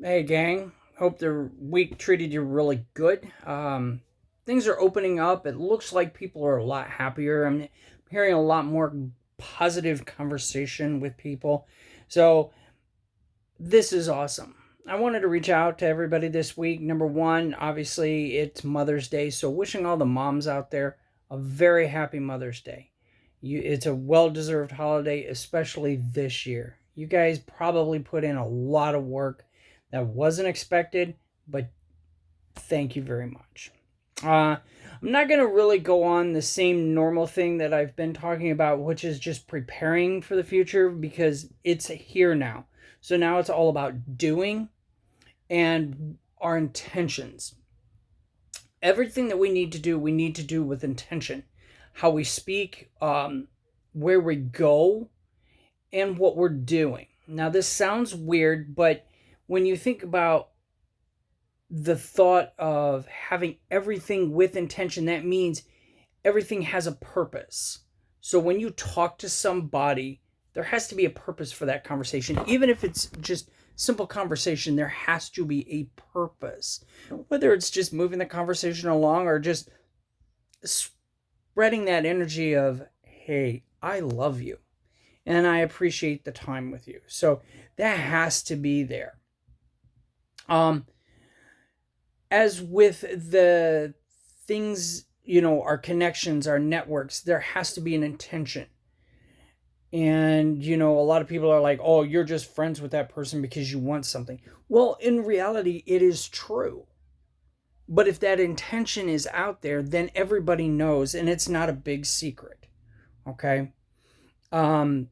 Hey, gang. Hope the week treated you really good. Things are opening up. It looks like people are a lot happier. I'm hearing a lot more positive conversation with people. So, this is awesome. I wanted to reach out to everybody this week. Number one, obviously, it's Mother's Day. So, wishing all the moms out there a very happy Mother's Day. It's a well deserved holiday, especially this year. You guys probably put in a lot of work that wasn't expected, but thank you very much. I'm not going to really go on the same normal thing that I've been talking about, which is just preparing for the future because it's here now. So now it's all about doing and our intentions. Everything that we need to do with intention. How we speak, where we go, and what we're doing. Now, this sounds weird, but when you think about the thought of having everything with intention, that means everything has a purpose. So when you talk to somebody, there has to be a purpose for that conversation. Even if it's just simple conversation, there has to be a purpose. Whether it's just moving the conversation along or just spreading that energy of, hey, I love you and I appreciate the time with you. So that has to be there. Um, as with the things, our connections, our networks, there has to be an intention. And, a lot of people are like, oh, you're just friends with that person because you want something. Well, in reality, it is true. But if that intention is out there, then everybody knows, and it's not a big secret. Okay. Um,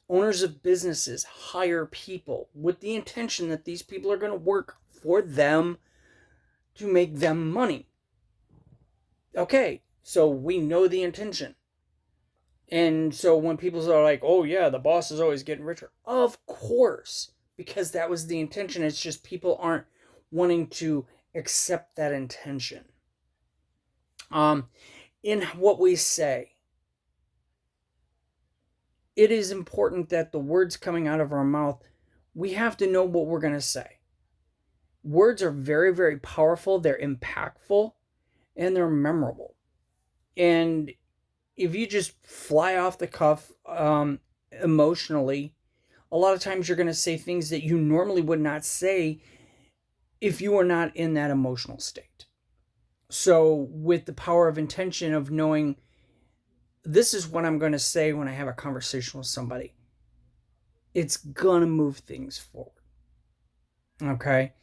Owners of businesses hire people with the intention that these people are going to work for them to make them money. Okay, so we know the intention. And so when people are like, oh, yeah, the boss is always getting richer, of course, because that was the intention. It's just people aren't wanting to accept that intention. In what we say, it is important that the words coming out of our mouth, we have to know what we're going to say. Words are very, very powerful, they're impactful, and they're memorable. And if you just fly off the cuff emotionally, a lot of times you're going to say things that you normally would not say if you are not in that emotional state. So, with the power of intention of knowing this is what I'm going to say when I have a conversation with somebody, it's going to move things forward. Okay?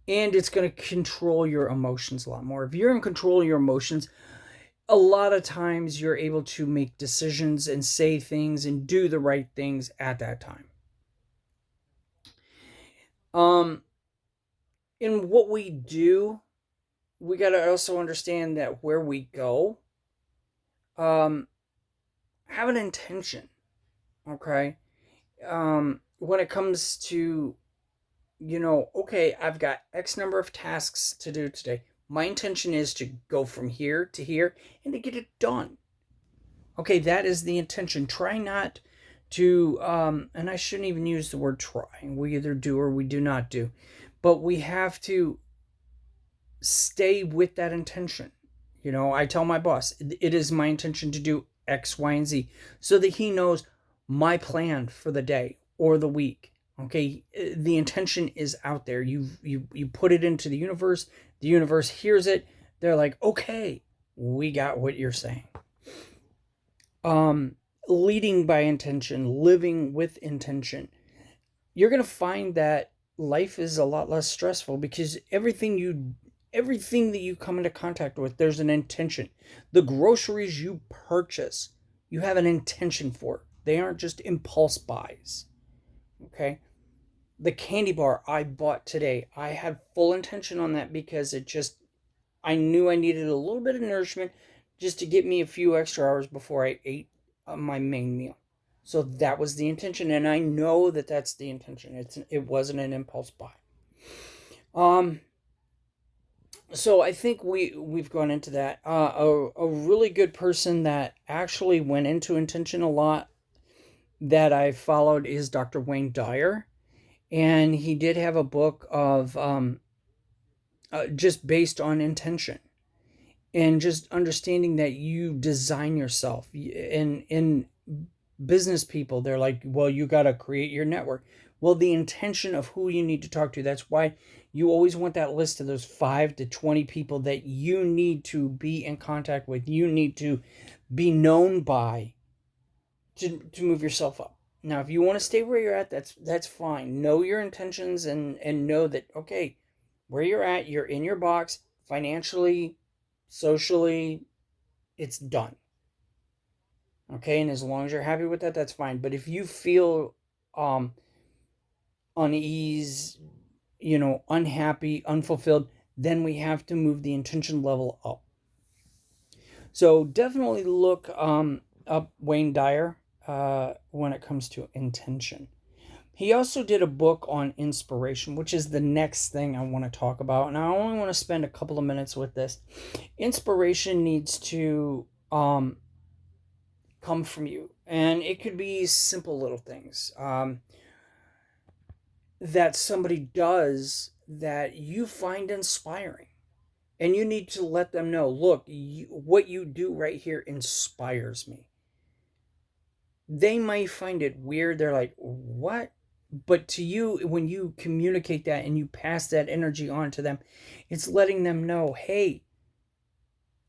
And it's going to control your emotions a lot more. If you're in control of your emotions, a lot of times you're able to make decisions and say things and do the right things at that time. Um, in what we do, we got to also understand that where we go, um, have an intention. Okay. When it comes to, okay, I've got X number of tasks to do today. My intention is to go from here to here and to get it done. Okay, that is the intention. Try not to, and I shouldn't even use the word try. We either do or we do not do. But we have to stay with that intention. I tell my boss, it is my intention to do X, Y, and Z so that he knows my plan for the day or the week. Okay, the intention is out there. You put it into the universe hears it. They're like, okay, we got what you're saying. Leading by intention, living with intention, you're going to find that life is a lot less stressful because everything that you come into contact with, there's an intention. The groceries you purchase, you have an intention for. They aren't just impulse buys. Okay? The candy bar I bought today, I had full intention on that because I knew I needed a little bit of nourishment just to get me a few extra hours before I ate my main meal. So that was the intention, and I know that that's the intention. It wasn't an impulse buy. Um, so I think we've gone into that. A really good person that actually went into intention a lot that I followed is Dr. Wayne Dyer, And he did have a book of just based on intention and just understanding that you design yourself. And in business people, they're like, well, you got to create your network. Well, the intention of who you need to talk to, that's why you always want that list of those 5 to 20 people that you need to be in contact with, you need to be known by to move yourself up. Now, if you want to stay where you're at, that's fine. Know your intentions and know that, okay, where you're at, you're in your box financially, socially, it's done. Okay, and as long as you're happy with that, that's fine. But if you feel um unease, unhappy, unfulfilled, then we have to move the intention level up. So definitely look up Wayne Dyer when it comes to intention. He also did a book on inspiration, which is the next thing I want to talk about. And I only want to spend a couple of minutes with this. Inspiration needs to come from you. And it could be simple little things that somebody does that you find inspiring. And you need to let them know, look, what you do right here inspires me. They might find it weird. They're like, what? But to you, when you communicate that and you pass that energy on to them, it's letting them know, hey,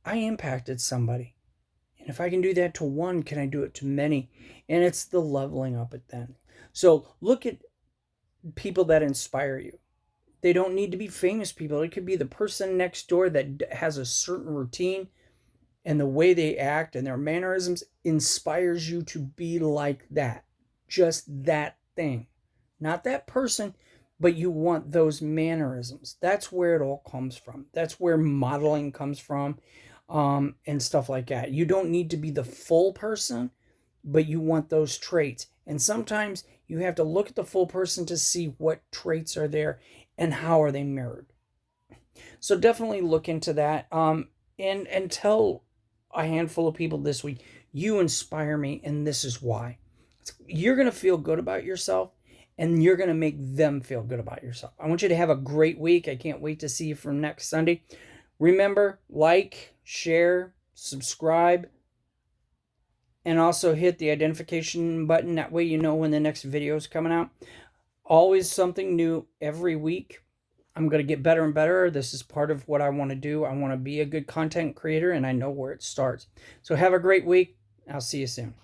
I impacted somebody. And if I can do that to one, can I do it to many? And it's the leveling up it then. So look at people that inspire you. They don't need to be famous people. It could be the person next door that has a certain routine, and the way they act and their mannerisms inspires you to be like that. Just that thing. Not that person, but you want those mannerisms. That's where it all comes from. That's where modeling comes from, and stuff like that. You don't need to be the full person, but you want those traits. And sometimes you have to look at the full person to see what traits are there and how are they mirrored. So definitely look into that. And tell a handful of people this week, you inspire me, and this is why. You're going to feel good about yourself, and you're going to make them feel good about yourself. I want you to have a great week. I can't wait to see you from next Sunday. Remember, like, share, subscribe, and also hit the identification button. That way you know when the next video is coming out. Always something new every week. I'm going to get better and better. This is part of what I want to do. I want to be a good content creator, and I know where it starts. So have a great week. I'll see you soon.